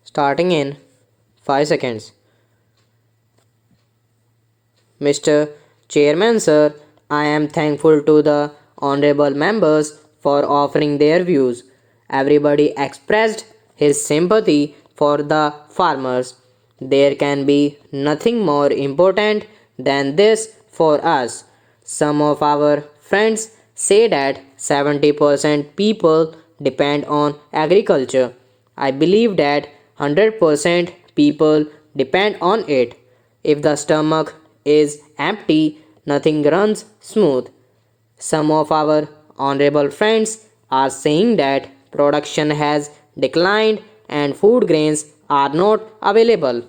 Starting in 5 seconds. Mr. Chairman, sir, I am thankful to the honorable members for offering their views. Everybody expressed his sympathy for the farmers. There can be nothing more important than this for us. Some of our friends say that 70% people depend on agriculture. I believe that 100% people depend on it. If the stomach is empty, nothing runs smooth. Some of our honorable friends are saying that production has declined and food grains are not available.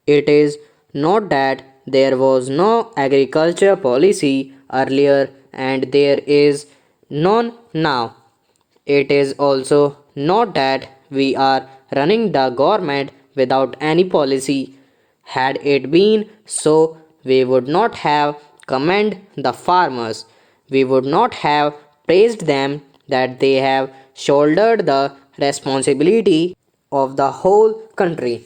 It is not that there was no agriculture policy earlier and there is none now. It is also not that we are running the government without any policy. Had it been so, we would not have commended the farmers. We would not have praised them that they have shouldered the responsibility of the whole country.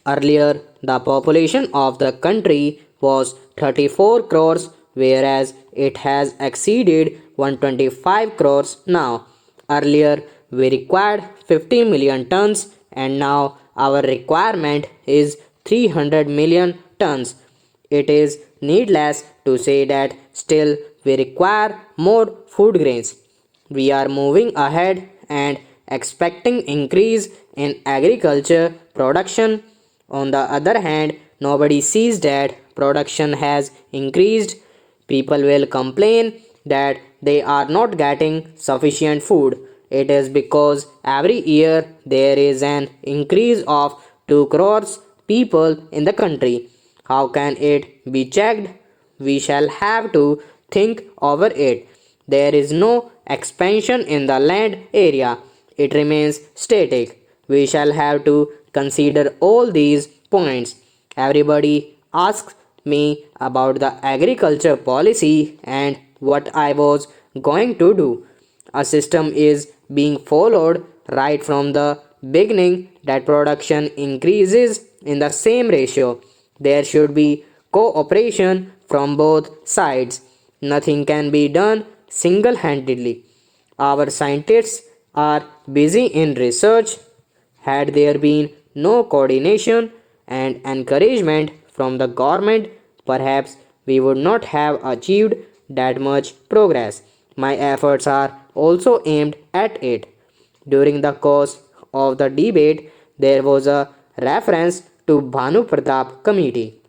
Earlier, the population of the country was 34 crores, whereas it has exceeded 125 crores now. Earlier, we required 50 million tons, and now our requirement is 300 million tons. It is needless to say that still we require more food grains. We are moving ahead and expecting increase in agriculture production. On the other hand, nobody sees that production has increased. People will complain that they are not getting sufficient food. It is because every year there is an increase of 2 crores people in the country. How can it be checked? We shall have to think over it. There is no expansion in the land area, it remains static. We shall have to consider all these points. Everybody asks me about the agriculture policy and what I was going to do. A system is being followed right from the beginning that production increases in the same ratio. There should be cooperation from both sides. Nothing can be done single handedly. Our scientists are busy in research. Had there been no coordination and encouragement from the government, perhaps we would not have achieved that much progress. My efforts are also aimed at it. During the course of the debate, there was a reference to Bhanu Pratap Committee.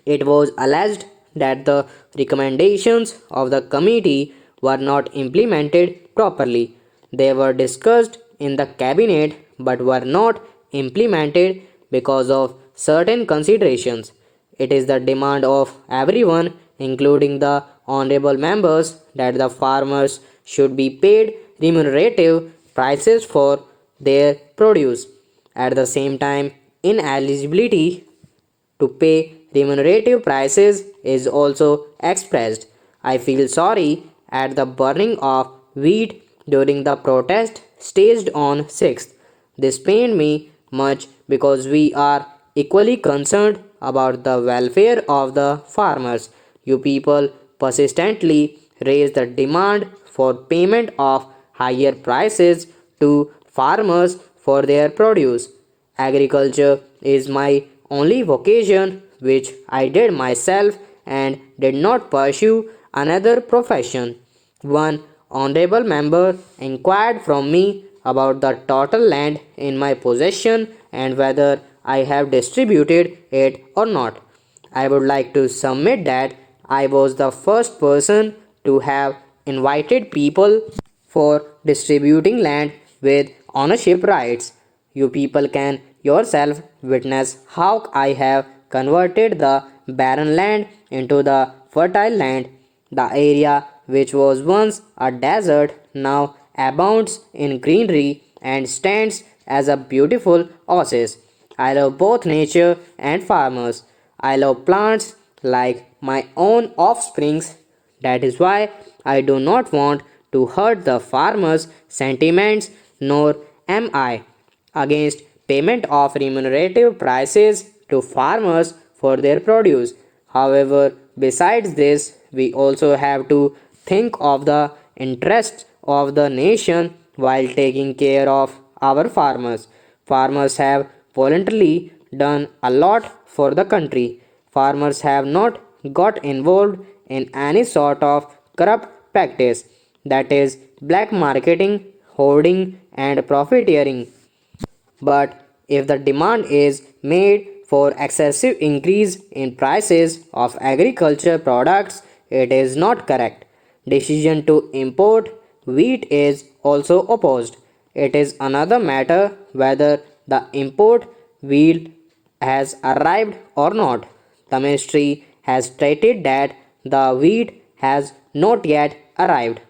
It was alleged that the recommendations of the committee were not implemented properly. They were discussed in the cabinet but were not implemented because of certain considerations. It is the demand of everyone, including the honorable members, that the farmers should be paid remunerative prices for their produce. At the same time, ineligibility to pay remunerative prices is also expressed. I feel sorry at the burning of wheat during the protest staged on 6th. This pained me much because we are equally concerned about the welfare of the farmers. You people persistently raise the demand for payment of higher prices to farmers for their produce. Agriculture is my only vocation which I did myself and did not pursue another profession. One honorable member inquired from me about the total land in my possession and whether I have distributed it or not. I would like to submit that I was the first person to have invited people for distributing land with ownership rights. You people can yourself witness how I have converted the barren land into the fertile land. The area which was once a desert now abounds in greenery and stands as a beautiful oasis. I love both nature and farmers. I love plants like my own offsprings. That is why I do not want to hurt the farmers' sentiments, nor am I against payment of remunerative prices to farmers for their produce. However, besides this, we also have to think of the interests of the nation while taking care of our farmers. Farmers have voluntarily done a lot for the country. Farmers have not got involved in any sort of corrupt practice, that is, black marketing, hoarding, and profiteering. But if the demand is made for excessive increase in prices of agriculture products, it is not correct. Decision to import wheat is also opposed. It is another matter whether the import wheat has arrived or not. The ministry has stated that the wheat has not yet arrived.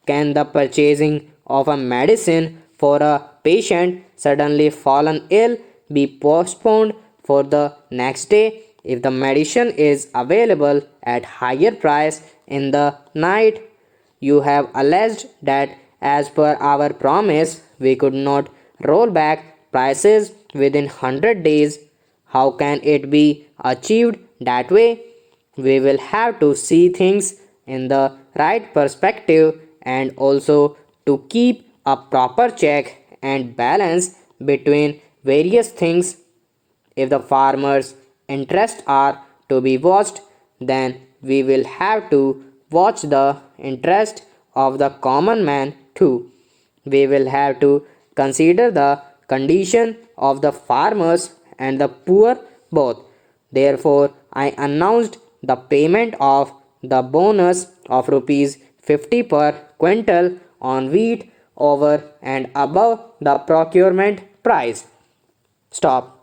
Can the purchasing of a medicine for a patient suddenly fallen ill be postponed for the next day if the medicine is available at higher price in the night? You have alleged that as per our promise we could not roll back prices within 100 days. How can it be achieved that way? We will have to see things in the right perspective and also to keep a proper check and balance between various things. If the farmers' interests are to be watched, then we will have to watch the interest of the common man too. We will have to consider the condition of the farmers and the poor both. Therefore, I announced the payment of the bonus of rupees 50 per quintal on wheat over and above the procurement price. Stop.